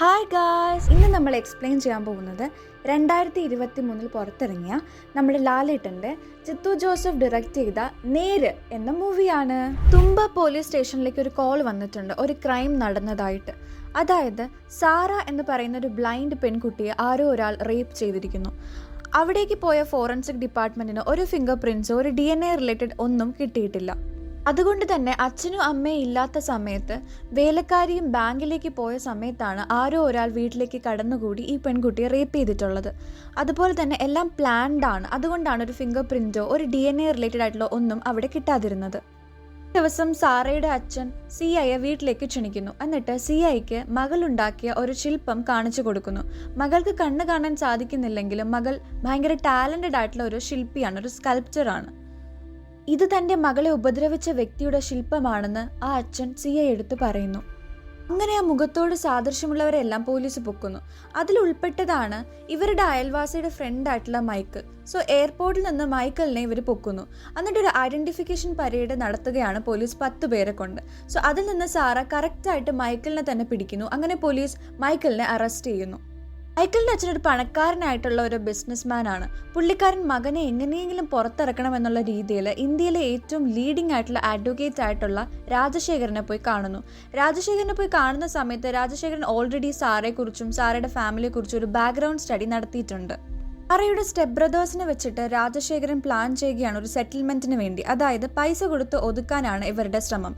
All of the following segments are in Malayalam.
ഹായ് ഗായ്സ്, ഇന്ന് നമ്മൾ എക്സ്പ്ലെയിൻ ചെയ്യാൻ പോകുന്നത് 2023 പുറത്തിറങ്ങിയ നമ്മുടെ ലാലേട്ടൻ്റെ ചിത്തു ജോസഫ് ഡയറക്റ്റ് ചെയ്ത നേര് എന്ന മൂവിയാണ്. തുമ്പ പോലീസ് സ്റ്റേഷനിലേക്ക് ഒരു കോൾ വന്നിട്ടുണ്ട്, ഒരു ക്രൈം നടന്നതായിട്ട്. അതായത് സാറ എന്ന് പറയുന്ന ഒരു ബ്ലൈൻഡ് പെൺകുട്ടിയെ ആരോ ഒരാൾ റേപ്പ് ചെയ്തിരിക്കുന്നു. അവിടേക്ക് പോയ ഫോറൻസിക് ഡിപ്പാർട്ട്മെൻറ്റിന് ഒരു ഫിംഗർ പ്രിൻറ്റ്സോ ഒരു DNA റിലേറ്റഡ് ഒന്നും കിട്ടിയിട്ടില്ല. അതുകൊണ്ട് തന്നെ അച്ഛനും അമ്മയും ഇല്ലാത്ത സമയത്ത് വേലക്കാരിയും ബാങ്കിലേക്ക് പോയ സമയത്താണ് ആരോ ഒരാൾ വീട്ടിലേക്ക് കടന്നുകൂടി ഈ പെൺകുട്ടിയെ റേപ്പ് ചെയ്തിട്ടുള്ളത്. അതുപോലെ തന്നെ എല്ലാം പ്ലാൻഡ് ആണ്. അതുകൊണ്ടാണ് ഒരു ഫിംഗർ പ്രിൻറ്റോ ഒരു DNA റിലേറ്റഡ് ആയിട്ടുള്ള ഒന്നും അവിടെ കിട്ടാതിരുന്നത്. ദിവസം സാറയുടെ അച്ഛൻ സിഐയെ വീട്ടിലേക്ക് ക്ഷണിക്കുന്നു. എന്നിട്ട് സിഐക്ക് മകളുണ്ടാക്കിയ ഒരു ശില്പം കാണിച്ചു കൊടുക്കുന്നു. മകൾക്ക് കണ്ണ് കാണാൻ സാധിക്കുന്നില്ലെങ്കിലും മകൾ ഭയങ്കര ടാലൻറ്റഡ് ആയിട്ടുള്ള ഒരു ശില്പിയാണ്, ഒരു സ്കൾപ്ചറാണ്. ഇത് തൻ്റെ മകളെ ഉപദ്രവിച്ച വ്യക്തിയുടെ ശില്പമാണെന്ന് ആ അച്ഛൻ സിഐ എടുത്ത് പറയുന്നു. അങ്ങനെ ആ മുഖത്തോട് സാദൃശ്യമുള്ളവരെല്ലാം പോലീസ് പൊക്കുന്നു. അതിലുൾപ്പെട്ടതാണ് ഇവരുടെ അയൽവാസിയുടെ ഫ്രണ്ടായിട്ടുള്ള മൈക്കിൾ. സോ എയർപോർട്ടിൽ നിന്ന് മൈക്കിളിനെ ഇവർ പൊക്കുന്നു. എന്നിട്ടൊരു ഐഡൻറ്റിഫിക്കേഷൻ പരേഡ് നടത്തുകയാണ് പോലീസ് 10 പേരെ കൊണ്ട്. സോ അതിൽ നിന്ന് സാറ കറക്റ്റായിട്ട് മൈക്കിളിനെ തന്നെ പിടിക്കുന്നു. അങ്ങനെ പോലീസ് മൈക്കിളിനെ അറസ്റ്റ് ചെയ്യുന്നു. മൈക്കിളിൻ്റെ അച്ഛനൊരു പണക്കാരനായിട്ടുള്ള ഒരു ബിസിനസ് ആണ്. പുള്ളിക്കാരൻ മകനെ എങ്ങനെയെങ്കിലും പുറത്തിറക്കണം എന്നുള്ള രീതിയിൽ ഇന്ത്യയിലെ ഏറ്റവും ലീഡിംഗ് ആയിട്ടുള്ള അഡ്വക്കേറ്റ് ആയിട്ടുള്ള രാജശേഖരനെ പോയി കാണുന്നു. രാജശേഖരനെ പോയി കാണുന്ന സമയത്ത് രാജശേഖരൻ ഓൾറെഡി സാറയെക്കുറിച്ചും സാറയുടെ ഫാമിലിയെക്കുറിച്ചും ഒരു ബാക്ക്ഗ്രൗണ്ട് സ്റ്റഡി നടത്തിയിട്ടുണ്ട്. സാറയുടെ സ്റ്റെപ്പ് ബ്രദേഴ്സിനെ വെച്ചിട്ട് രാജശേഖരൻ പ്ലാൻ ചെയ്യുകയാണ് ഒരു സെറ്റിൽമെന്റിന് വേണ്ടി. അതായത് പൈസ കൊടുത്ത് ഒതുക്കാനാണ് ഇവരുടെ ശ്രമം.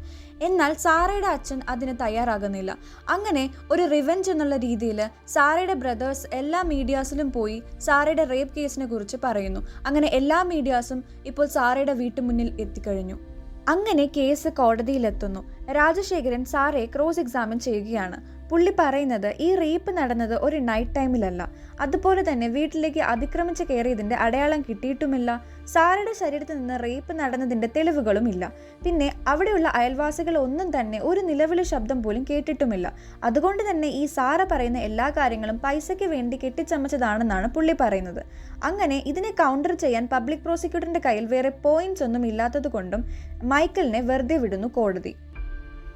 എന്നാൽ സാറയുടെ അച്ഛൻ അതിന് തയ്യാറാകുന്നില്ല. അങ്ങനെ ഒരു റിവെഞ്ച് എന്നുള്ള രീതിയിൽ സാറയുടെ ബ്രദേഴ്സ് എല്ലാ മീഡിയാസിലും പോയി സാറയുടെ റേപ്പ് കേസിനെ കുറിച്ച് പറയുന്നു. അങ്ങനെ എല്ലാ മീഡിയാസും ഇപ്പോൾ സാറയുടെ വീട്ടുമുന്നിൽ എത്തിക്കഴിഞ്ഞു. അങ്ങനെ കേസ് കോടതിയിലെത്തുന്നു. രാജശേഖരൻ സാറയെ ക്രോസ് എക്സാമിൻ ചെയ്യുകയാണ്. പുള്ളി പറയുന്നത് ഈ റേപ്പ് നടന്നത് ഒരു നൈറ്റ് ടൈമിലല്ല, അതുപോലെ തന്നെ വീട്ടിലേക്ക് അതിക്രമിച്ച് കയറിയതിൻ്റെ അടയാളം കിട്ടിയിട്ടുമില്ല, സാറയുടെ ശരീരത്തിൽ നിന്ന് റേപ്പ് നടന്നതിൻ്റെ തെളിവുകളും ഇല്ല. പിന്നെ അവിടെയുള്ള അയൽവാസികൾ ഒന്നും തന്നെ ഒരു നിലവിളി ശബ്ദം പോലും കേട്ടിട്ടുമില്ല. അതുകൊണ്ട് തന്നെ ഈ സാറ പറയുന്ന എല്ലാ കാര്യങ്ങളും പൈസയ്ക്ക് വേണ്ടി കെട്ടിച്ചമച്ചതാണെന്നാണ് പുള്ളി പറയുന്നത്. അങ്ങനെ ഇതിനെ കൗണ്ടർ ചെയ്യാൻ പബ്ലിക് പ്രോസിക്യൂട്ടറിൻ്റെ കയ്യിൽ വേറെ പോയിന്റ്സ് ഒന്നും ഇല്ലാത്തത് കൊണ്ടും മൈക്കിളിനെ വെറുതെ വിടുന്നു കോടതി.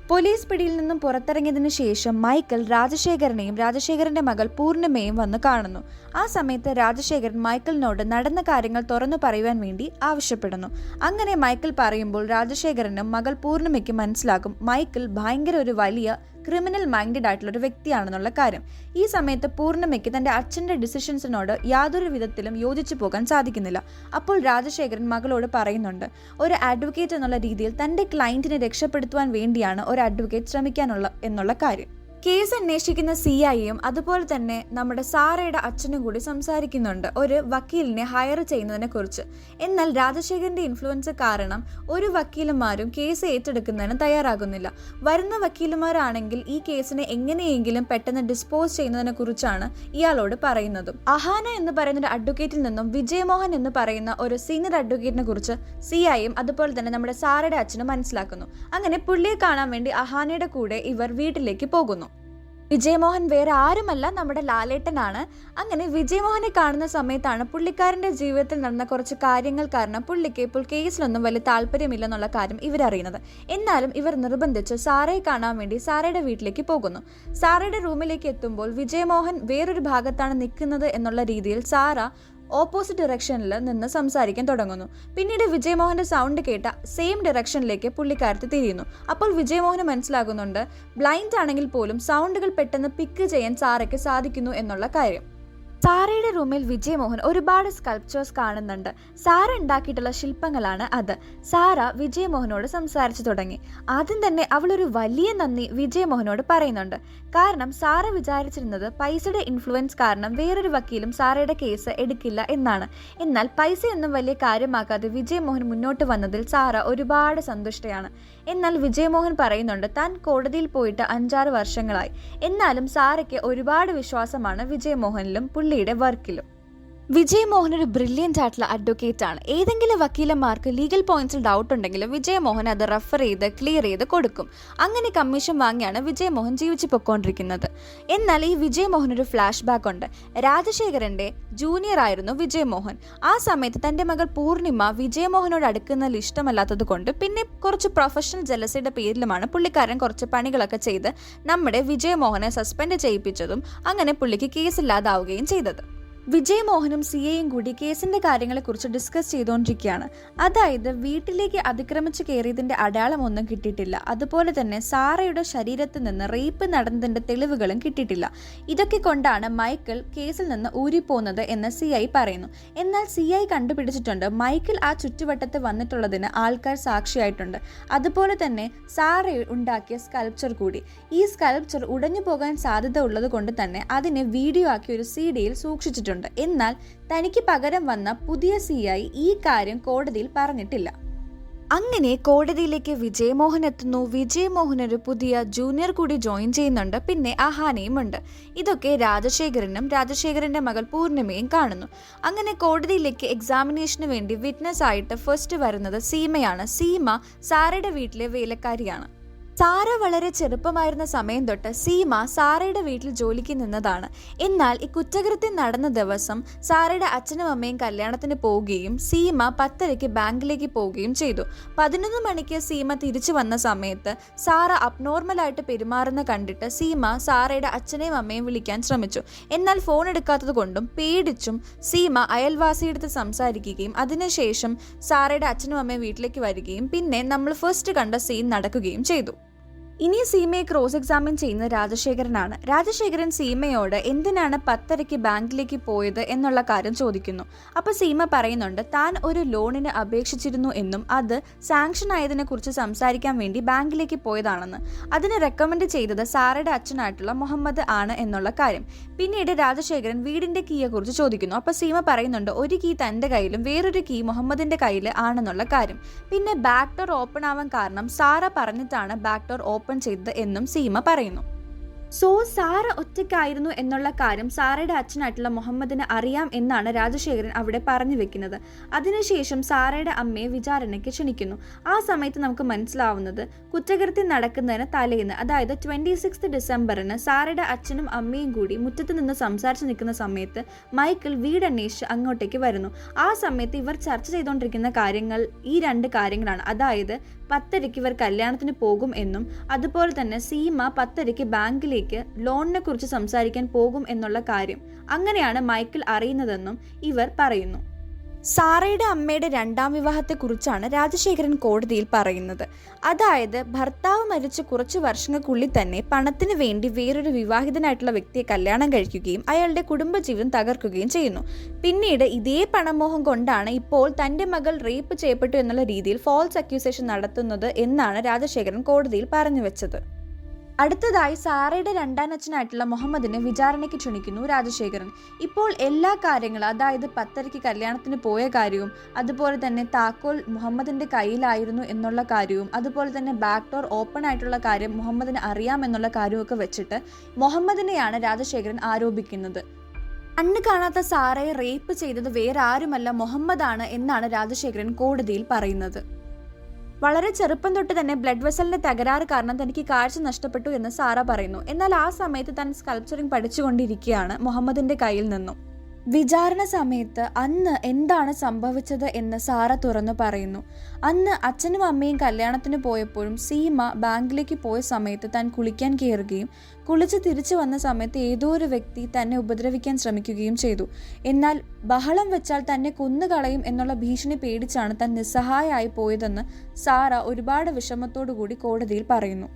പോലീസ് പിടിയിൽ നിന്നും പുറത്തിറങ്ങിയതിനു ശേഷം മൈക്കിൾ രാജശേഖരനെയും രാജശേഖരന്റെ മകൾ പൂർണിമയും വന്ന് കാണുന്നു. ആ സമയത്ത് രാജശേഖരൻ മൈക്കിളിനോട് നടന്ന കാര്യങ്ങൾ തുറന്നു പറയുവാൻ വേണ്ടി ആവശ്യപ്പെടുന്നു. അങ്ങനെ മൈക്കിൾ പറയുമ്പോൾ രാജശേഖരനും മകൾ പൂർണിമയ്ക്കും മനസ്സിലാക്കും മൈക്കിൾ ഭയങ്കര ഒരു വലിയ ക്രിമിനൽ മൈൻഡഡ് ആയിട്ടുള്ള ഒരു വ്യക്തിയാണെന്നുള്ള കാര്യം. ഈ സമയത്ത് പൂർണിമയ്ക്ക് തൻ്റെ അച്ഛൻ്റെ ഡിസിഷൻസിനോട് യാതൊരു വിധത്തിലും യോജിച്ചു പോകാൻ സാധിക്കുന്നില്ല. അപ്പോൾ രാജശേഖരൻ മകളോട് പറയുന്നുണ്ട്, ഒരു അഡ്വക്കേറ്റ് എന്നുള്ള രീതിയിൽ തൻ്റെ ക്ലയൻറ്റിനെ രക്ഷപ്പെടുത്തുവാൻ വേണ്ടിയാണ് ഒരു അഡ്വക്കേറ്റ് ശ്രമിക്കാനുള്ള എന്നുള്ള കാര്യം. കേസ് അന്വേഷിക്കുന്ന CIയും അതുപോലെ തന്നെ നമ്മുടെ സാറയുടെ അച്ഛനും കൂടി സംസാരിക്കുന്നുണ്ട് ഒരു വക്കീലിനെ ഹയർ ചെയ്യുന്നതിനെ കുറിച്ച്. എന്നാൽ രാജശേഖരന്റെ ഇൻഫ്ലുവൻസ് കാരണം ഒരു വക്കീലന്മാരും കേസ് ഏറ്റെടുക്കുന്നതിന് തയ്യാറാകുന്നില്ല. വരുന്ന വക്കീലന്മാരാണെങ്കിൽ ഈ കേസിനെ എങ്ങനെയെങ്കിലും പെട്ടെന്ന് ഡിസ്പോസ് ചെയ്യുന്നതിനെ കുറിച്ചാണ് ഇയാളോട് പറയുന്നതും. അഹാന എന്ന് പറയുന്ന ഒരു അഡ്വക്കേറ്റിൽ നിന്നും വിജയമോഹൻ എന്ന് പറയുന്ന ഒരു സീനിയർ അഡ്വക്കേറ്റിനെ കുറിച്ച് CIയും അതുപോലെ തന്നെ നമ്മുടെ സാറയുടെ അച്ഛനും മനസ്സിലാക്കുന്നു. അങ്ങനെ പുള്ളിയെ കാണാൻ വേണ്ടി അഹാനയുടെ കൂടെ ഇവർ വീട്ടിലേക്ക് പോകുന്നു. വിജയമോഹൻ വേറെ ആരുമല്ല, നമ്മുടെ ലാലേട്ടനാണ്. അങ്ങനെ വിജയമോഹനെ കാണുന്ന സമയത്താണ് പുള്ളിക്കാരൻ്റെ ജീവിതത്തിൽ നടന്ന കുറച്ച് കാര്യങ്ങൾ കാരണം പുള്ളിക്ക് ഇപ്പോൾ കേസിലൊന്നും വലിയ താല്പര്യമില്ലെന്നുള്ള കാര്യം ഇവരറിയുന്നത്. എന്നാലും ഇവർ നിർബന്ധിച്ച് സാറയെ കാണാൻ വേണ്ടി സാറയുടെ വീട്ടിലേക്ക് പോകുന്നു. സാറയുടെ റൂമിലേക്ക് എത്തുമ്പോൾ വിജയമോഹൻ വേറൊരു ഭാഗത്താണ് നിൽക്കുന്നത് എന്നുള്ള രീതിയിൽ സാറ ഓപ്പോസിറ്റ് ഡയറക്ഷനിൽ നിന്ന് സംസാരിക്കാൻ തുടങ്ങുന്നു. പിന്നീട് വിജയമോഹന്റെ സൗണ്ട് കേട്ട സെയിം ഡയറക്ഷനിലേക്ക് പുള്ളിക്കാരത്തി തിരിയുന്നു. അപ്പോൾ വിജയമോഹന് മനസ്സിലാകുന്നുണ്ട് ബ്ലൈൻഡ് ആണെങ്കിൽ പോലും സൗണ്ടുകൾ പെട്ടെന്ന് പിക്ക് ചെയ്യാൻ സാറയ്ക്ക് സാധിക്കുന്നു എന്നുള്ള കാര്യം. സാറയുടെ റൂമിൽ വിജയമോഹൻ ഒരുപാട് സ്കൾപ്ചേഴ്സ് കാണുന്നുണ്ട്. സാറ ഉണ്ടാക്കിയിട്ടുള്ള ശില്പങ്ങളാണ് അത്. സാറ വിജയമോഹനോട് സംസാരിച്ചു തുടങ്ങി. ആദ്യം തന്നെ അവളൊരു വലിയ നന്ദി വിജയമോഹനോട് പറയുന്നുണ്ട്. കാരണം സാറ വിചാരിച്ചിരുന്നത് പൈസയുടെ ഇൻഫ്ലുവൻസ് കാരണം വേറൊരു വക്കീലും സാറയുടെ കേസ് എടുക്കില്ല എന്നാണ്. എന്നാൽ പൈസയൊന്നും വലിയ കാര്യമാക്കാതെ വിജയമോഹൻ മുന്നോട്ട് വന്നതിൽ സാറ ഒരുപാട് സന്തുഷ്ടയാണ്. എന്നാൽ വിജയമോഹൻ പറയുന്നുണ്ട് താൻ കോടതിയിൽ പോയിട്ട് 5-6 വർഷങ്ങളായി. എന്നാലും സാറയ്ക്ക് ഒരുപാട് വിശ്വാസമാണ് വിജയമോഹനിലും പുള്ളിയുടെ വർക്കിലും. വിജയ് മോഹൻ ഒരു ബ്രില്യൻ്റ് ആയിട്ടുള്ള അഡ്വക്കേറ്റ് ആണ്. ഏതെങ്കിലും വക്കീലന്മാർക്ക് ലീഗൽ പോയിന്റ്സിൽ ഡൗട്ട് ഉണ്ടെങ്കിൽ വിജയ് മോഹൻ അത് റെഫർ ചെയ്ത് ക്ലിയർ ചെയ്ത് കൊടുക്കും. അങ്ങനെ കമ്മീഷൻ വാങ്ങിയാണ് വിജയ് മോഹൻ ജീവിച്ചു പൊയ്ക്കൊണ്ടിരിക്കുന്നത്. എന്നാൽ ഈ വിജയ് മോഹൻ ഒരു ഫ്ലാഷ് ബാക്ക് ഉണ്ട്. രാജശേഖരന്റെ ജൂനിയർ ആയിരുന്നു വിജയ് മോഹൻ. ആ സമയത്ത് തൻ്റെ മകൾ പൂർണിമ വിജയ് മോഹനോട് അടുക്കുന്നതിൽ ഇഷ്ടമല്ലാത്തത് കൊണ്ട് പിന്നെ കുറച്ച് പ്രൊഫഷണൽ ജലസിയുടെ പേരിലുമാണ് പുള്ളിക്കാരൻ കുറച്ച് പണികളൊക്കെ ചെയ്ത് നമ്മുടെ വിജയ് മോഹനെ സസ്പെൻഡ് ചെയ്യിപ്പിച്ചതും അങ്ങനെ പുള്ളിക്ക് കേസില്ലാതാവുകയും ചെയ്തത്. വിജയ് മോഹനും സിയയും കൂടി കേസിന്റെ കാര്യങ്ങളെക്കുറിച്ച് ഡിസ്കസ് ചെയ്തുകൊണ്ടിരിക്കുകയാണ്. അതായത് വീട്ടിലേക്ക് അതിക്രമിച്ച് കയറിയതിന്റെ അടയാളമൊന്നും കിട്ടിയിട്ടില്ല. അതുപോലെ തന്നെ സാറയുടെ ശരീരത്തിൽ നിന്ന് റേപ്പ് നടന്നതിന്റെ തെളിവുകളും കിട്ടിയിട്ടില്ല. ഇതൊക്കെ കൊണ്ടാണ് മൈക്കിൾ കേസിൽ നിന്ന് ഊരിപ്പോകുന്നത് എന്ന് സിഐ പറയുന്നു. എന്നാൽ സിഐ കണ്ടുപിടിച്ചിട്ടുണ്ട് മൈക്കിൾ ആ ചുറ്റുവട്ടത്ത് വന്നിട്ടുള്ളതിന് ആൾക്കാർ സാക്ഷിയായിട്ടുണ്ട്. അതുപോലെ തന്നെ സാറ ഉണ്ടാക്കിയ സ്കൾപ്ചർ കൂടി. ഈ സ്കൾപ്ചർ ഉടഞ്ഞു പോകാൻ സാധ്യത ഉള്ളത് കൊണ്ട് തന്നെ അതിനെ വീഡിയോ ആക്കി ഒരു CD-യിൽ സൂക്ഷിച്ചിട്ടുണ്ട്. എന്നാൽ തനിക്ക് പകരം വന്ന പുതിയ CI ഈ കാര്യം കോടതിയിൽ പറഞ്ഞിട്ടില്ല. അങ്ങനെ കോടതിയിലേക്ക് വിജയ് മോഹൻ എത്തുന്നു. വിജയ് മോഹൻ ഒരു പുതിയ ജൂനിയർ കൂടി ജോയിൻ ചെയ്യുന്നുണ്ട്. പിന്നെ അഹാനയും ഉണ്ട്. ഇതൊക്കെ രാജശേഖരനും രാജശേഖരന്റെ മകൾ പൂർണിമയും കാണുന്നു. അങ്ങനെ കോടതിയിലേക്ക് എക്സാമിനേഷന് വേണ്ടി വിറ്റ്നസ് ആയിട്ട് ഫസ്റ്റ് വരുന്നത് സീമയാണ്. സീമ സാറയുടെ വീട്ടിലെ വേലക്കാരിയാണ്. സാറ വളരെ ചെറുപ്പമായിരുന്ന സമയം തൊട്ട് സീമ സാറയുടെ വീട്ടിൽ ജോലിക്ക് നിന്നതാണ്. എന്നാൽ ഈ കുറ്റകൃത്യം നടന്ന ദിവസം സാറയുടെ അച്ഛനും അമ്മയും കല്യാണത്തിന് പോവുകയും സീമ 10:30 ബാങ്കിലേക്ക് പോവുകയും ചെയ്തു. 11 മണിക്ക് സീമ തിരിച്ചു വന്ന സമയത്ത് സാറ അബ്നോർമലായിട്ട് പെരുമാറുന്ന കണ്ടിട്ട് സീമ സാറയുടെ അച്ഛനെയും അമ്മയും വിളിക്കാൻ ശ്രമിച്ചു. എന്നാൽ ഫോൺ എടുക്കാത്തത് കൊണ്ടും പേടിച്ചും സീമ അയൽവാസിയെടുത്ത് സംസാരിക്കുകയും അതിനുശേഷം സാറയുടെ അച്ഛനും അമ്മയും വീട്ടിലേക്ക് വരികയും പിന്നെ നമ്മൾ ഫസ്റ്റ് കണ്ട സീൻ നടക്കുകയും ചെയ്തു. ഇനി സീമയെ ക്രോസ് എക്സാമിൻ ചെയ്യുന്ന രാജശേഖരനാണ്. രാജശേഖരൻ സീമയോട് എന്തിനാണ് 10:30 ബാങ്കിലേക്ക് പോയത് എന്നുള്ള കാര്യം ചോദിക്കുന്നു. അപ്പോൾ സീമ പറയുന്നുണ്ട് താൻ ഒരു ലോണിന് അപേക്ഷിച്ചിരുന്നു എന്നും അത് സാങ്ഷൻ ആയതിനെ കുറിച്ച് സംസാരിക്കാൻ വേണ്ടി ബാങ്കിലേക്ക് പോയതാണെന്ന്. അതിന് റെക്കമെൻഡ് ചെയ്തത് സാറയുടെ അച്ഛനായിട്ടുള്ള മുഹമ്മദ് ആണ് എന്നുള്ള കാര്യം. പിന്നീട് രാജശേഖരൻ വീടിന്റെ കീയെ കുറിച്ച് ചോദിക്കുന്നു. അപ്പോൾ സീമ പറയുന്നുണ്ട് ഒരു കീ തൻ്റെ കയ്യിലും വേറൊരു കീ മുഹമ്മദിന്റെ കയ്യിൽ ആണെന്നുള്ള കാര്യം. പിന്നെ ബാക്ക് ഡോർ ഓപ്പൺ ആവാൻ കാരണം സാറ പറഞ്ഞിട്ടാണ് ബാക്ക് ഡോർ ഓപ്പൺ ചെയ്തത് എന്നും സീമ പറയുന്നു. സോ സാറ ഒറ്റയ്ക്കായിരുന്നു എന്നുള്ള കാര്യം സാറയുടെ അച്ഛനായിട്ടുള്ള മുഹമ്മദിന് അറിയാം എന്നാണ് രാജശേഖരൻ അവിടെ പറഞ്ഞു വെക്കുന്നത്. അതിനുശേഷം സാറയുടെ അമ്മയെ വിചാരണയ്ക്ക് ക്ഷണിക്കുന്നു. ആ സമയത്ത് നമുക്ക് മനസ്സിലാവുന്നത് കുറ്റകൃത്യം നടക്കുന്നതിന് തലേന്ന്, അതായത് 26 ഡിസംബറിന് സാറയുടെ അച്ഛനും അമ്മയും കൂടി മുറ്റത്ത് നിന്ന് സംസാരിച്ച് നിൽക്കുന്ന സമയത്ത് മൈക്കിൾ വീടന്വേഷിച്ച് അങ്ങോട്ടേക്ക് വരുന്നു. ആ സമയത്ത് ഇവർ ചർച്ച ചെയ്തുകൊണ്ടിരിക്കുന്ന കാര്യങ്ങൾ ഈ 2 കാര്യങ്ങളാണ്. അതായത് 10:30 ഇവർ കല്യാണത്തിന് പോകും എന്നും അതുപോലെ തന്നെ സീമ 10:30 ബാങ്കിലേക്ക് ലോണിനെ കുറിച്ച് സംസാരിക്കാൻ പോകും എന്നുള്ള കാര്യം. അങ്ങനെയാണ് മൈക്കിൾ അറിയുന്നതെന്നും ഇവർ പറയുന്നു. സാറയുടെ അമ്മയുടെ 2ാം വിവാഹത്തെക്കുറിച്ചാണ് രാജശേഖരൻ കോടതിയിൽ പറയുന്നത്. അതായത് ഭർത്താവ് മരിച്ച് കുറച്ച് വർഷങ്ങൾക്കുള്ളിൽ തന്നെ പണത്തിന് വേണ്ടി വേറൊരു വിവാഹിതനായിട്ടുള്ള വ്യക്തിയെ കല്യാണം കഴിക്കുകയും അയാളുടെ കുടുംബജീവിതം തകർക്കുകയും ചെയ്യുന്നു. പിന്നീട് ഇതേ പണമോഹം കൊണ്ടാണ് ഇപ്പോൾ തൻ്റെ മകൾ റേപ്പ് ചെയ്യപ്പെട്ടു എന്നുള്ള രീതിയിൽ ഫോൾസ് അക്യൂസേഷൻ നടത്തുന്നത് എന്നാണ് രാജശേഖരൻ കോടതിയിൽ പറഞ്ഞു വെച്ചത്. അടുത്തതായി സാറയുടെ 2ാം അച്ഛനായിട്ടുള്ള മുഹമ്മദിനെ വിചാരണയ്ക്ക് ക്ഷണിക്കുന്നു രാജശേഖരൻ. ഇപ്പോൾ എല്ലാ കാര്യങ്ങളും, അതായത് 10:30 കല്യാണത്തിന് പോയ കാര്യവും അതുപോലെ തന്നെ താക്കോൽ മുഹമ്മദിന്റെ കയ്യിലായിരുന്നു എന്നുള്ള കാര്യവും അതുപോലെ തന്നെ ബാക്ക് ഡോർ ഓപ്പൺ ആയിട്ടുള്ള കാര്യം മുഹമ്മദിന് അറിയാമെന്നുള്ള കാര്യമൊക്കെ വെച്ചിട്ട് മുഹമ്മദിനെയാണ് രാജശേഖരൻ ആരോപിക്കുന്നത്. കണ്ണ് കാണാത്ത സാറയെ റേപ്പ് ചെയ്തത് വേറെ ആരുമല്ല മുഹമ്മദാണ് എന്നാണ് രാജശേഖരൻ കോടതിയിൽ പറയുന്നത്. വളരെ ചെറുപ്പം തൊട്ട് തന്നെ ബ്ലഡ് വെസലിന്റെ തകരാറ് കാരണം തനിക്ക് കാഴ്ച നഷ്ടപ്പെട്ടു എന്ന് സാറ പറയുന്നു. എന്നാൽ ആ സമയത്ത് താൻ സ്കൾപ്ചറിങ് പഠിച്ചുകൊണ്ടിരിക്കുകയാണ് മുഹമ്മദിന്റെ കയ്യിൽ നിന്നും. വിചാരണ സമയത്ത് അന്ന് എന്താണ് സംഭവിച്ചത് എന്ന് സാറ തുറന്നു പറയുന്നു. അന്ന് അച്ഛനും അമ്മയും കല്യാണത്തിന് പോയപ്പോഴും സീമ ബാങ്കിലേക്ക് പോയ സമയത്ത് താൻ കുളിക്കാൻ കയറുകയും കുളിച്ച് തിരിച്ചു വന്ന സമയത്ത് ഏതോ ഒരു വ്യക്തി തന്നെ ഉപദ്രവിക്കാൻ ശ്രമിക്കുകയും ചെയ്തു. എന്നാൽ ബഹളം വെച്ചാൽ തന്നെ കൊന്നുകളയും എന്നുള്ള ഭീഷണി പേടിച്ചാണ് താൻ നിസ്സഹായമായി പോയതെന്ന് സാറ ഒരുപാട് വിഷമത്തോടു കൂടി കോടതിയിൽ പറയുന്നു.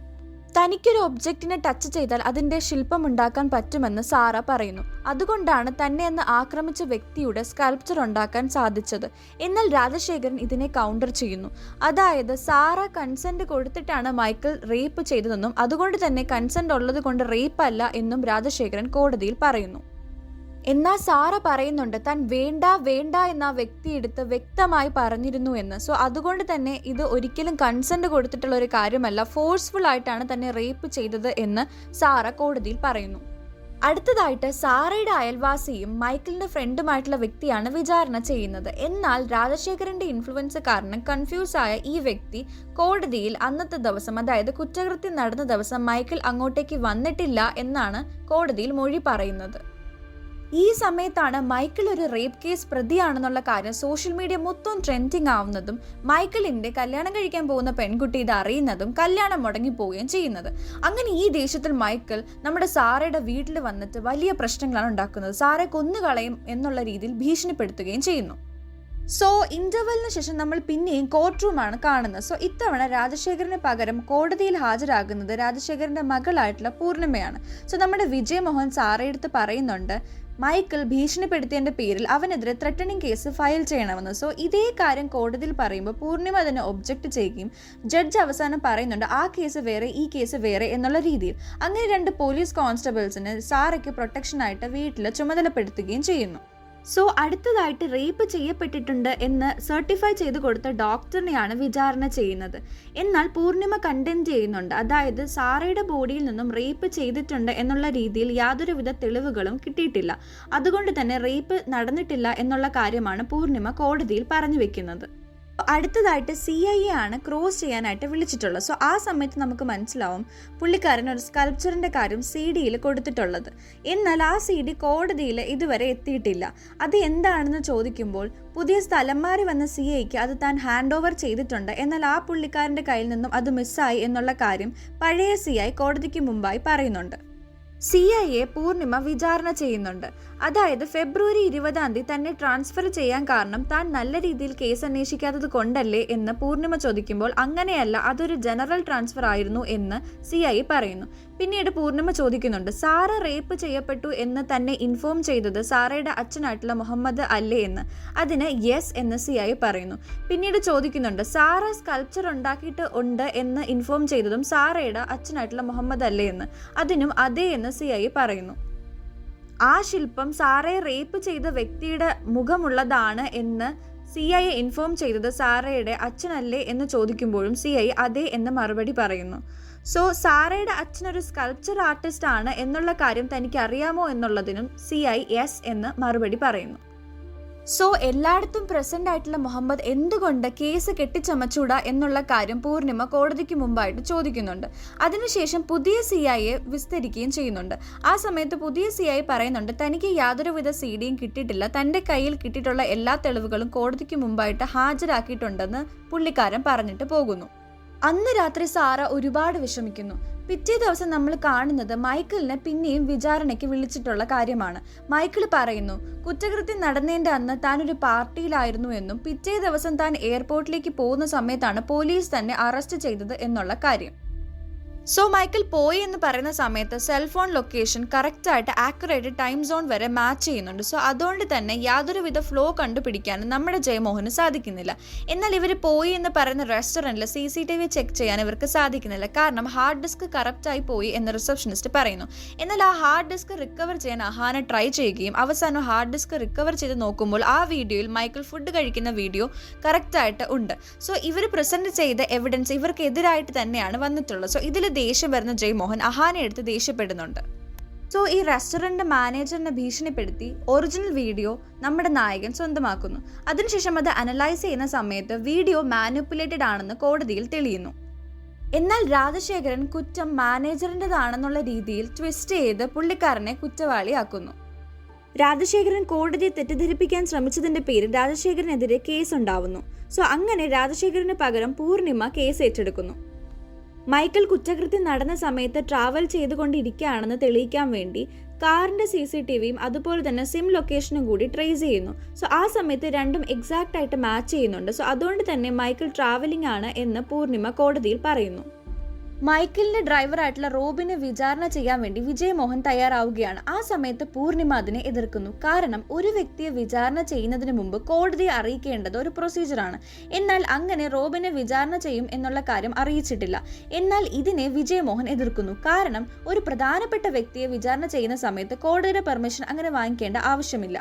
തനിക്കൊരു ഒബ്ജക്റ്റിനെ ടച്ച് ചെയ്താൽ അതിൻ്റെ ശില്പമുണ്ടാക്കാൻ പറ്റുമെന്ന് സാറ പറയുന്നു. അതുകൊണ്ടാണ് തന്നെ അന്ന് ആക്രമിച്ച വ്യക്തിയുടെ സ്കൾപ്ചർ ഉണ്ടാക്കാൻ സാധിച്ചത്. എന്നാൽ രാജശേഖരൻ ഇതിനെ കൗണ്ടർ ചെയ്യുന്നു. അതായത് സാറ കൺസെന്റ് കൊടുത്തിട്ടാണ് മൈക്കിൾ റേപ്പ് ചെയ്തതെന്നും അതുകൊണ്ട് തന്നെ കൺസെന്റ് ഉള്ളത് കൊണ്ട് റേപ്പ് അല്ല എന്നും രാജശേഖരൻ കോടതിയിൽ പറയുന്നു. എന്നാൽ സാറ പറയുന്നുണ്ട് താൻ വേണ്ട വേണ്ട എന്ന വ്യക്തി എടുത്ത് വ്യക്തമായി പറഞ്ഞിരുന്നു എന്ന്. സോ അതുകൊണ്ട് തന്നെ ഇത് ഒരിക്കലും കൺസെന്റ് കൊടുത്തിട്ടുള്ള ഒരു കാര്യമല്ല, ഫോഴ്സ്ഫുൾ ആയിട്ടാണ് തന്നെ റേപ്പ് ചെയ്തത് എന്ന് സാറ കോടതിയിൽ പറയുന്നു. അടുത്തതായിട്ട് സാറയുടെ അയൽവാസിയും മൈക്കിളിന്റെ ഫ്രണ്ടുമായിട്ടുള്ള വ്യക്തിയാണ് വിചാരണ ചെയ്യുന്നത്. എന്നാൽ രാജശേഖരന്റെ ഇൻഫ്ലുവൻസ് കാരണം കൺഫ്യൂസ് ആയ ഈ വ്യക്തി കോടതിയിൽ അന്നത്തെ ദിവസം, അതായത് കുറ്റകൃത്യം നടന്ന ദിവസം മൈക്കിൾ അങ്ങോട്ടേക്ക് വന്നിട്ടില്ല എന്നാണ് കോടതിയിൽ മൊഴി പറയുന്നത്. ഈ സമയത്താണ് മൈക്കിൾ ഒരു റേപ്പ് കേസ് പ്രതിയാണെന്നുള്ള കാര്യം സോഷ്യൽ മീഡിയ മൊത്തം ട്രെൻഡിങ് ആവുന്നതും മൈക്കിളിന്റെ കല്യാണം കഴിക്കാൻ പോകുന്ന പെൺകുട്ടി ഇത് അറിയുന്നതും കല്യാണം മുടങ്ങിപ്പോവുകയും ചെയ്യുന്നത്. അങ്ങനെ ഈ ദേഷ്യത്തിൽ മൈക്കിൾ നമ്മുടെ സാറയുടെ വീട്ടിൽ വന്നിട്ട് വലിയ പ്രശ്നങ്ങളാണ് ഉണ്ടാക്കുന്നത്. സാറെ കൊന്നുകളയും എന്നുള്ള രീതിയിൽ ഭീഷണിപ്പെടുത്തുകയും ചെയ്യുന്നു. സോ ഇന്റർവെല്ലിന് ശേഷം നമ്മൾ പിന്നെയും കോർട്ട് റൂമാണ് കാണുന്നത്. സോ ഇത്തവണ രാജശേഖരന് പകരം കോടതിയിൽ ഹാജരാകുന്നത് രാജശേഖരന്റെ മകളായിട്ടുള്ള പൂർണിമയാണ്. സോ നമ്മുടെ വിജയ് മോഹൻ സാറയെടുത്ത് പറയുന്നുണ്ട് മൈക്കിൾ ഭീഷണിപ്പെടുത്തിയതിന്റെ പേരിൽ അവനെതിരെ ത്രെറ്റനിങ് കേസ് ഫയൽ ചെയ്യണമെന്ന്. സോ ഇതേ കാര്യം കോടതിയിൽ പറയുമ്പോൾ പൂർണിമ അതിനെ ഒബ്ജക്റ്റ് ചെയ്യുകയും ജഡ്ജ് അവസാനം പറയുന്നുണ്ട് ആ കേസ് വേറെ ഈ കേസ് വേറെ എന്നുള്ള രീതിയിൽ. അങ്ങനെ 2 പോലീസ് കോൺസ്റ്റബിൾസിന് സാറയ്ക്ക് പ്രൊട്ടക്ഷനായിട്ട് വീട്ടിൽ ചുമതലപ്പെടുത്തുകയും ചെയ്യുന്നു. സോ അടുത്തതായിട്ട് റേപ്പ് ചെയ്യപ്പെട്ടിട്ടുണ്ട് എന്ന് സർട്ടിഫൈ ചെയ്ത് കൊടുത്ത ഡോക്ടറിനെയാണ് വിചാരണ ചെയ്യുന്നത്. എന്നാൽ പൂർണിമ കണ്ടന്റ് ചെയ്യുന്നുണ്ട്, അതായത് സാറയുടെ ബോഡിയിൽ നിന്നും റേപ്പ് ചെയ്തിട്ടുണ്ട് എന്നുള്ള രീതിയിൽ യാതൊരുവിധ തെളിവുകളും കിട്ടിയിട്ടില്ല. അതുകൊണ്ട് തന്നെ റേപ്പ് നടന്നിട്ടില്ല എന്നുള്ള കാര്യമാണ് പൂർണിമ കോടതിയിൽ പറഞ്ഞു വെക്കുന്നത്. അടുത്തതായിട്ട് CIA ആണ് ക്രോസ് ചെയ്യാനായിട്ട് വിളിച്ചിട്ടുള്ളത്. സോ ആ സമയത്ത് നമുക്ക് മനസ്സിലാവും പുള്ളിക്കാരൻ ഒരു സ്കൾപ്ചറിൻ്റെ കാര്യം CD കൊടുത്തിട്ടുള്ളത്. എന്നാൽ ആ CD കോടതിയിൽ ഇതുവരെ എത്തിയിട്ടില്ല. അത് എന്താണെന്ന് ചോദിക്കുമ്പോൾ പുതിയ സ്ഥലം മാറി വന്ന CIക്ക് അത് താൻ ഹാൻഡ് ഓവർ ചെയ്തിട്ടുണ്ട്, എന്നാൽ ആ പുള്ളിക്കാരൻ്റെ കയ്യിൽ നിന്നും അത് മിസ്സായി എന്നുള്ള കാര്യം പഴയ CI കോടതിക്ക് മുമ്പായി പറയുന്നുണ്ട്. CIA പൂർണിമ വിചാരണ ചെയ്യുന്നുണ്ട്. അതായത് ഫെബ്രുവരി 20 തന്നെ ട്രാൻസ്ഫർ ചെയ്യാൻ കാരണം താൻ നല്ല രീതിയിൽ കേസ് അന്വേഷിക്കാത്തത് കൊണ്ടല്ലേ എന്ന് പൂർണിമ ചോദിക്കുമ്പോൾ അങ്ങനെയല്ല, അതൊരു ജനറൽ ട്രാൻസ്ഫർ ആയിരുന്നു എന്ന് CI പറയുന്നു. പിന്നീട് പൂർണിമ ചോദിക്കുന്നുണ്ട് സാറ റേപ്പ് ചെയ്യപ്പെട്ടു എന്ന് തന്നെ ഇൻഫോം ചെയ്തത് സാറയുടെ അച്ഛനായിട്ടുള്ള മുഹമ്മദ് അല്ലേ എന്ന്. അതിന് യെസ് എന്ന് CI പറയുന്നു. പിന്നീട് ചോദിക്കുന്നുണ്ട് സാറ സ്കൾപ്ചർ ഉണ്ടാക്കിയിട്ട് ഉണ്ട് എന്ന് ഇൻഫോം ചെയ്തതും സാറയുടെ അച്ഛനായിട്ടുള്ള മുഹമ്മദ് അല്ലേ എന്ന്. അതിനും അതേ എന്ന് CI പറയുന്നു. ആ ശില്പം സാറയെ റേപ്പ് ചെയ്ത വ്യക്തിയുടെ മുഖമുള്ളതാണ് എന്ന് CI ഇൻഫോം ചെയ്തത് സാറയുടെ അച്ഛനല്ലേ എന്ന് ചോദിക്കുമ്പോഴും CI അതെ എന്ന് മറുപടി പറയുന്നു. സോ സാറയുടെ അച്ഛനൊരു സ്കൾപ്ചർ ആർട്ടിസ്റ്റ് ആണ് എന്നുള്ള കാര്യം തനിക്ക് അറിയാമോ എന്നുള്ളതിനും CI യെസ് എന്ന് മറുപടി പറയുന്നു. സോ എല്ലായിടത്തും പ്രസന്റ് ആയിട്ടുള്ള മുഹമ്മദ് എന്തുകൊണ്ട് കേസ് കെട്ടിച്ചമച്ചൂടാ എന്നുള്ള കാര്യം പൂർണിമ കോടതിക്ക് മുമ്പായിട്ട് ചോദിക്കുന്നുണ്ട്. അതിനുശേഷം പുതിയ CIയെ വിസ്തരിക്കുകയും ചെയ്യുന്നുണ്ട്. ആ സമയത്ത് പുതിയ CI പറയുന്നുണ്ട് തനിക്ക് യാതൊരുവിധ CDയും കിട്ടിയിട്ടില്ല, തൻ്റെ കയ്യിൽ കിട്ടിയിട്ടുള്ള എല്ലാ തെളിവുകളും കോടതിക്ക് മുമ്പായിട്ട് ഹാജരാക്കിയിട്ടുണ്ടെന്ന് പുള്ളിക്കാരൻ പറഞ്ഞിട്ട് പോകുന്നു. അന്ന് രാത്രി സാറ ഒരുപാട് വിഷമിക്കുന്നു. പിറ്റേ ദിവസം നമ്മൾ കാണുന്നത് മൈക്കിളിനെ പിന്നെയും വിചാരണയ്ക്ക് വിളിച്ചിട്ടുള്ള കാര്യമാണ്. മൈക്കിൾ പറയുന്നു കുറ്റകൃത്യം നടന്നതിൻ്റെ അന്ന് താൻ ഒരു പാർട്ടിയിലായിരുന്നു എന്നും പിറ്റേ ദിവസം താൻ എയർപോർട്ടിലേക്ക് പോകുന്ന സമയത്താണ് പോലീസ് തന്നെ അറസ്റ്റ് ചെയ്തത് എന്നുള്ള കാര്യം. സോ മൈക്കിൾ പോയി എന്ന് പറയുന്ന സമയത്ത് സെൽഫോൺ ലൊക്കേഷൻ കറക്റ്റായിട്ട് ആക്യുറേറ്റ് ടൈം സോൺ വരെ മാച്ച് ചെയ്യുന്നുണ്ട്. സോ അതുകൊണ്ട് തന്നെ യാതൊരുവിധ ഫ്ലോ കണ്ടുപിടിക്കാനും നമ്മുടെ ജയമോഹന് സാധിക്കുന്നില്ല. എന്നാൽ ഇവർ പോയി എന്ന് പറയുന്ന റെസ്റ്റോറൻറ്റിൽ CCTV ചെക്ക് ചെയ്യാൻ ഇവർക്ക് സാധിക്കുന്നില്ല. കാരണം ഹാർഡ് ഡിസ്ക് കറപ്റ്റായി പോയി എന്ന് റിസപ്ഷനിസ്റ്റ് പറയുന്നു. എന്നാൽ ആ ഹാർഡ് ഡിസ്ക് റിക്കവർ ചെയ്യാൻ അഹാന ട്രൈ ചെയ്യുകയും അവസാനം ഹാർഡ് ഡിസ്ക് റിക്കവർ ചെയ്ത് നോക്കുമ്പോൾ ആ വീഡിയോയിൽ മൈക്കിൾ ഫുഡ് കഴിക്കുന്ന വീഡിയോ കറക്റ്റായിട്ട് ഉണ്ട്. സോ ഇവർ പ്രസന്റ് ചെയ്ത എവിഡൻസ് ഇവർക്കെതിരായിട്ട് തന്നെയാണ് വന്നിട്ടുള്ളത്. സോ ഇതിൽ ദേഷ്യം വരുന്ന ജയമോഹൻ അഹാനെ എടുത്ത് ദേഷ്യപ്പെടുന്നുണ്ട്. സോ ഈ റെസ്റ്റോറൻറ്റ് മാനേജറിനെ ഭീഷണിപ്പെടുത്തി ഒറിജിനൽ വീഡിയോ നമ്മുടെ നായകൻ സ്വന്തമാക്കുന്നു. അതിനുശേഷം അത് അനലൈസ് ചെയ്യുന്ന സമയത്ത് വീഡിയോ മാനിപ്പുലേറ്റഡ് ആണെന്ന് കോടതിയിൽ തെളിയുന്നു. എന്നാൽ രാജശേഖരൻ കുറ്റം മാനേജറിൻ്റെതാണെന്നുള്ള രീതിയിൽ ട്വിസ്റ്റ് ചെയ്ത് പുള്ളിക്കാരനെ കുറ്റവാളിയാക്കുന്നു. രാജശേഖരൻ കോടതിയെ തെറ്റിദ്ധരിപ്പിക്കാൻ ശ്രമിച്ചതിൻ്റെ പേരിൽ രാജശേഖരനെതിരെ കേസ് ഉണ്ടാവുന്നു. സോ അങ്ങനെ രാജശേഖരന് പകരം പൂർണിമ കേസ് ഏറ്റെടുക്കുന്നു. മൈക്കിൾ കുറ്റകൃത്യം നടന്ന സമയത്ത് ട്രാവൽ ചെയ്തുകൊണ്ടിരിക്കുകയാണെന്ന് തെളിയിക്കാൻ വേണ്ടി കാറിൻ്റെ CCTVയും അതുപോലെ തന്നെ സിം ലൊക്കേഷനും കൂടി ട്രേസ് ചെയ്യുന്നു. സോ ആ സമയത്ത് രണ്ടും എക്സാക്റ്റ് ആയിട്ട് മാച്ച് ചെയ്യുന്നുണ്ട്. സോ അതുകൊണ്ട് തന്നെ മൈക്കിൾ ട്രാവലിംഗ് ആണ് എന്ന് പൂർണിമ കോടതിയിൽ പറയുന്നു. മൈക്കിളിന്റെ ഡ്രൈവറായിട്ടുള്ള റോബിനെ വിചാരണ ചെയ്യാൻ വേണ്ടി വിജയ് മോഹൻ തയ്യാറാവുകയാണ്. ആ സമയത്ത് പൂർണിമ അതിനെ എതിർക്കുന്നു. കാരണം ഒരു വ്യക്തിയെ വിചാരണ ചെയ്യുന്നതിന് മുമ്പ് കോടതിയെ അറിയിക്കേണ്ടത് ഒരു പ്രൊസീജിയറാണ്. എന്നാൽ അങ്ങനെ റോബിനെ വിചാരണ ചെയ്യും എന്നുള്ള കാര്യം അറിയിച്ചിട്ടില്ല. എന്നാൽ ഇതിനെ വിജയ് മോഹൻ എതിർക്കുന്നു. കാരണം ഒരു പ്രധാനപ്പെട്ട വ്യക്തിയെ വിചാരണ ചെയ്യുന്ന സമയത്ത് കോടതിയുടെ പെർമിഷൻ അങ്ങനെ വാങ്ങിക്കേണ്ട ആവശ്യമില്ല.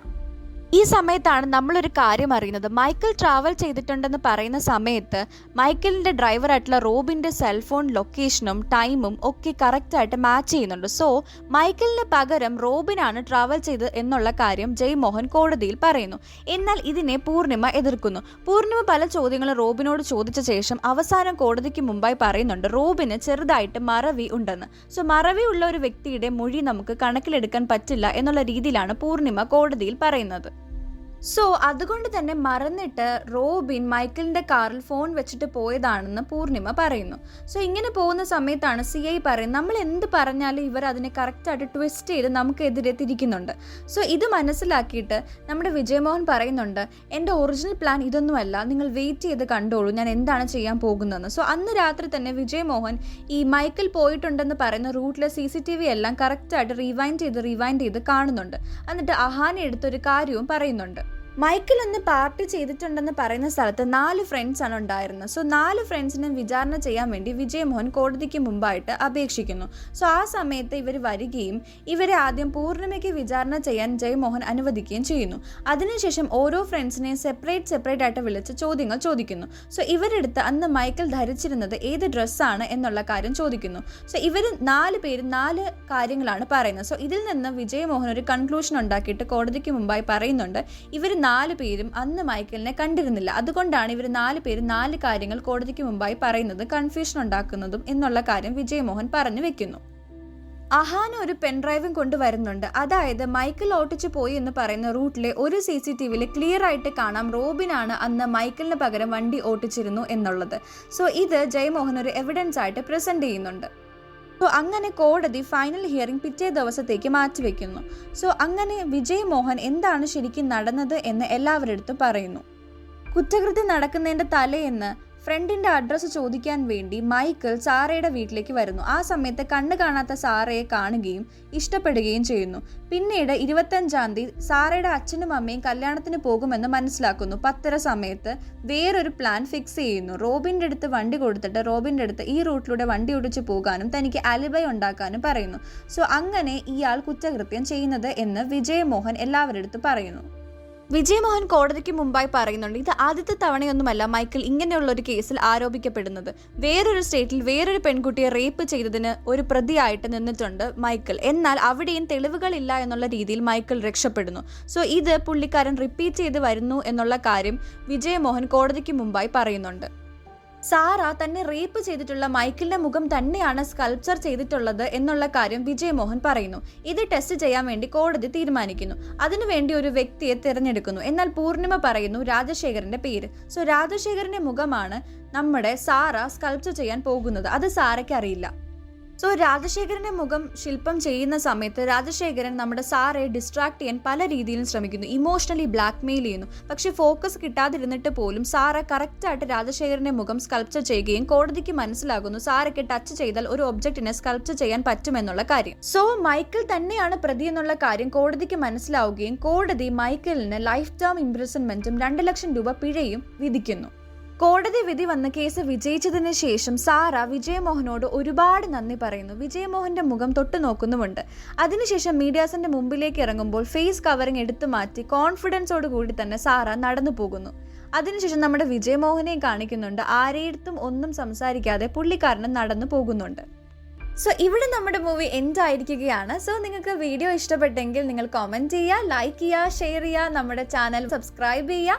ഈ സമയത്താണ് നമ്മളൊരു കാര്യം അറിയുന്നത്. മൈക്കിൾ ട്രാവൽ ചെയ്തിട്ടുണ്ടെന്ന് പറയുന്ന സമയത്ത് മൈക്കിളിൻ്റെ ഡ്രൈവറായിട്ടുള്ള റോബിൻ്റെ സെൽഫോൺ ലൊക്കേഷനും ടൈമും ഒക്കെ കറക്റ്റായിട്ട് മാച്ച് ചെയ്യുന്നുണ്ട്. സോ മൈക്കിളിന് പകരം റോബിനാണ് ട്രാവൽ ചെയ്തത് എന്നുള്ള കാര്യം ജയ്മോഹൻ കോടതിയിൽ പറയുന്നു. എന്നാൽ ഇതിനെ പൂർണിമ എതിർക്കുന്നു. പൂർണിമ പല ചോദ്യങ്ങളും റോബിനോട് ചോദിച്ച ശേഷം അവസാനം കോടതിക്ക് മുമ്പായി പറയുന്നുണ്ട് റോബിന് ചെറുതായിട്ട് മറവി ഉണ്ടെന്ന്. സോ മറവി ഉള്ള ഒരു വ്യക്തിയുടെ മൊഴി നമുക്ക് കണക്കിലെടുക്കാൻ പറ്റില്ല എന്നുള്ള രീതിയിലാണ് പൂർണിമ കോടതിയിൽ പറയുന്നത്. സോ അതുകൊണ്ട് തന്നെ മറന്നിട്ട് റോബിൻ മൈക്കിളിൻ്റെ കാറിൽ ഫോൺ വെച്ചിട്ട് പോയതാണെന്ന് പൂർണിമ പറയുന്നു. സോ ഇങ്ങനെ പോകുന്ന സമയത്താണ് CI പറയുന്നത് നമ്മൾ എന്ത് പറഞ്ഞാലും ഇവർ അതിനെ കറക്റ്റായിട്ട് ട്വിസ്റ്റ് ചെയ്ത് നമുക്കെതിരെ തിരിക്കുന്നുണ്ട്. സോ ഇത് മനസ്സിലാക്കിയിട്ട് നമ്മുടെ വിജയമോഹൻ പറയുന്നുണ്ട് എൻ്റെ ഒറിജിനൽ പ്ലാൻ ഇതൊന്നുമല്ല, നിങ്ങൾ വെയിറ്റ് ചെയ്ത് കണ്ടോളൂ ഞാൻ എന്താണ് ചെയ്യാൻ പോകുന്നതെന്ന്. സോ അന്ന് രാത്രി തന്നെ വിജയമോഹൻ ഈ മൈക്കിൾ പോയിട്ടുണ്ടെന്ന് പറയുന്ന റൂട്ടിലെ CCTV എല്ലാം കറക്റ്റായിട്ട് റിവൈൻഡ് ചെയ്ത് കാണുന്നുണ്ട്. എന്നിട്ട് അഹാനെ എടുത്തൊരു കാര്യവും പറയുന്നുണ്ട്. മൈക്കിൾ ഒന്ന് പാർട്ടി ചെയ്തിട്ടുണ്ടെന്ന് പറയുന്ന സ്ഥലത്ത് 4 ഫ്രണ്ട്സാണ് ഉണ്ടായിരുന്നത്. സോ 4 ഫ്രണ്ട്സിനെ വിചാരണ ചെയ്യാൻ വേണ്ടി വിജയമോഹൻ കോടതിക്ക് മുമ്പായിട്ട് അപേക്ഷിക്കുന്നു. സോ ആ സമയത്ത് ഇവർ വരികയും ഇവരെ ആദ്യം പൂർണിമയ്ക്ക് വിചാരണ ചെയ്യാൻ ജയ്മോഹൻ അനുവദിക്കുകയും ചെയ്യുന്നു. അതിനുശേഷം ഓരോ ഫ്രണ്ട്സിനെയും സെപ്പറേറ്റ് ആയിട്ട് വിളിച്ച് ചോദ്യങ്ങൾ ചോദിക്കുന്നു. സോ ഇവരെടുത്ത് അന്ന് മൈക്കിൾ ധരിച്ചിരുന്നത് ഏത് ഡ്രസ്സാണ് എന്നുള്ള കാര്യം ചോദിക്കുന്നു. സോ ഇവർ 4 പേരും 4 കാര്യങ്ങളാണ് പറയുന്നത്. സോ ഇതിൽ നിന്ന് വിജയമോഹൻ ഒരു കൺക്ലൂഷൻ ഉണ്ടാക്കിയിട്ട് കോടതിക്ക് മുമ്പായി പറയുന്നുണ്ട് ഇവർ 4 പേരും അന്ന് മൈക്കിളിനെ കണ്ടിരുന്നില്ല, അതുകൊണ്ടാണ് ഇവർ 4 പേരും 4 കാര്യങ്ങൾ കോടതിക്ക് മുമ്പായി പറയുന്നത് കൺഫ്യൂഷൻ ഉണ്ടാക്കുന്നതും എന്നുള്ള കാര്യം വിജയമോഹൻ പറഞ്ഞു വെക്കുന്നു. അഹാന ഒരു പെൻഡ്രൈവും കൊണ്ടുവരുന്നുണ്ട്. അതായത് മൈക്കിൾ ഓട്ടിച്ചു പോയി എന്ന് പറയുന്ന റൂട്ടിലെ ഒരു CCTVയിൽ ക്ലിയർ ആയിട്ട് കാണാം റോബിനാണ് അന്ന് മൈക്കിളിന് പകരം വണ്ടി ഓട്ടിച്ചിരുന്നു എന്നുള്ളത്. സോ ഇത് ജയ്മോഹൻ ഒരു എവിഡൻസ് ആയിട്ട് പ്രസന്റ് ചെയ്യുന്നുണ്ട്. സോ അങ്ങനെ കോടതി ഫൈനൽ ഹിയറിംഗ് പിറ്റേ ദിവസത്തേക്ക് മാറ്റിവെക്കുന്നു. സോ അങ്ങനെ വിജയമോഹൻ എന്താണ് ശരിക്കും നടന്നത് എന്ന് എല്ലാവരുടെ പറയുന്നു. കുറ്റകൃത്യം നടക്കുന്നതിൻ്റെ തലേന്ന് ഫ്രണ്ടിൻ്റെ അഡ്രസ്സ് ചോദിക്കാൻ വേണ്ടി മൈക്കിൾ സാറയുടെ വീട്ടിലേക്ക് വരുന്നു. ആ സമയത്ത് കണ്ണ് കാണാത്ത സാറയെ കാണുകയും ഇഷ്ടപ്പെടുകയും ചെയ്യുന്നു. പിന്നീട് 25-ാം തീയതി സാറയുടെ അച്ഛനും അമ്മയും കല്യാണത്തിന് പോകുമെന്ന് മനസ്സിലാക്കുന്നു. 10:30 സമയത്ത് വേറൊരു പ്ലാൻ ഫിക്സ് ചെയ്യുന്നു. റോബിൻ്റെ അടുത്ത് വണ്ടി കൊടുത്തിട്ട് റോബിൻ്റെ അടുത്ത് ഈ റൂട്ടിലൂടെ വണ്ടി ഓടിച്ചു പോകാനും തനിക്ക് അലിബൈ ഉണ്ടാക്കാനും പറയുന്നു. സോ അങ്ങനെ ഇയാൾ കുറ്റകൃത്യം ചെയ്യുന്നത് എന്ന് വിജയമോഹൻ എല്ലാവരുടെ പറയുന്നു. വിജയമോഹൻ കോടതിക്ക് മുമ്പായി പറയുന്നുണ്ട് ഇത് ആദ്യത്തെ തവണയൊന്നുമല്ല മൈക്കിൾ ഇങ്ങനെയുള്ള ഒരു കേസിൽ ആരോപിക്കപ്പെടുന്നത്. വേറൊരു സ്റ്റേറ്റിൽ വേറൊരു പെൺകുട്ടിയെ റേപ്പ് ചെയ്തതിന് ഒരു പ്രതിയായിട്ട് നിന്നിട്ടുണ്ട് മൈക്കിൾ. എന്നാൽ അവിടെയും തെളിവുകളില്ല എന്നുള്ള രീതിയിൽ മൈക്കിൾ രക്ഷപ്പെടുന്നു. സോ ഇത് പുള്ളിക്കാരൻ റിപ്പീറ്റ് ചെയ്ത് വരുന്നു എന്നുള്ള കാര്യം വിജയമോഹൻ കോടതിക്ക് മുമ്പായി പറയുന്നുണ്ട്. സാറ തന്നെ റേപ്പ് ചെയ്തിട്ടുള്ള മൈക്കിളിന്റെ മുഖം തന്നെയാണ് സ്കൾപ്ചർ ചെയ്തിട്ടുള്ളത് എന്നുള്ള കാര്യം വിജയമോഹൻ പറയുന്നു. ഇത് ടെസ്റ്റ് ചെയ്യാൻ വേണ്ടി കോടതി തീരുമാനിക്കുന്നു. അതിനുവേണ്ടി ഒരു വ്യക്തിയെ തിരഞ്ഞെടുക്കുന്നു. എന്നാൽ പൂർണിമ പറയുന്നു രാജശേഖരന്റെ പേര്. സോ രാജശേഖരന്റെ മുഖമാണ് നമ്മുടെ സാറ സ്കൾപ്ചർ ചെയ്യാൻ പോകുന്നത്. അത് സാറയ്ക്ക് അറിയില്ല. സോ രാജശേഖരന്റെ മുഖം ശില്പം ചെയ്യുന്ന സമയത്ത് രാജശേഖരൻ നമ്മുടെ സാറയെ ഡിസ്ട്രാക്ട് ചെയ്യാൻ പല രീതിയിലും ശ്രമിക്കുന്നു. ഇമോഷണലി ബ്ലാക്ക്മെയിൽ ചെയ്യുന്നു. പക്ഷെ ഫോക്കസ് കിട്ടാതിരുന്നിട്ട് പോലും സാറ കറക്റ്റായിട്ട് രാജശേഖരന്റെ മുഖം സ്കൾപ്ചർ ചെയ്യുകയും കോടതിക്ക് മനസ്സിലാകുന്നു സാറയ്ക്ക് ടച്ച് ചെയ്താൽ ഒരു ഒബ്ജക്റ്റിനെ സ്കൾപ്ചർ ചെയ്യാൻ പറ്റുമെന്നുള്ള കാര്യം. സോ മൈക്കിൾ തന്നെയാണ് പ്രതി എന്നുള്ള കാര്യം കോടതിക്ക് മനസ്സിലാവുകയും കോടതി മൈക്കിളിന് ലൈഫ് ടേം ഇംപ്രിസൺമെന്റും 2 ലക്ഷം രൂപ പിഴയും വിധിക്കുന്നു. കോടതി വിധി വന്ന കേസ് വിജയിച്ചതിന് ശേഷം സാറ വിജയമോഹനോട് ഒരുപാട് നന്ദി പറയുന്നു. വിജയമോഹന്റെ മുഖം തൊട്ടു നോക്കുന്നുമുണ്ട്. അതിനുശേഷം മീഡിയാസിന്റെ മുമ്പിലേക്ക് ഇറങ്ങുമ്പോൾ ഫേസ് കവറിങ് എടുത്തു മാറ്റി കോൺഫിഡൻസോട് കൂടി തന്നെ സാറ നടന്നു പോകുന്നു. അതിനുശേഷം നമ്മുടെ വിജയമോഹനെ കാണിക്കുന്നുണ്ട്. ആരെടുത്തും ഒന്നും സംസാരിക്കാതെ പുള്ളിക്കാരന് നടന്നു പോകുന്നുണ്ട്. സോ ഇവിടെ നമ്മുടെ മൂവി എൻഡ് ആയിരിക്കുകയാണ്. സോ നിങ്ങൾക്ക് വീഡിയോ ഇഷ്ടപ്പെട്ടെങ്കിൽ നിങ്ങൾ കമൻറ്റ് ചെയ്യുക, ലൈക്ക് ചെയ്യുക, ഷെയർ ചെയ്യുക, നമ്മുടെ ചാനൽ സബ്സ്ക്രൈബ് ചെയ്യുക.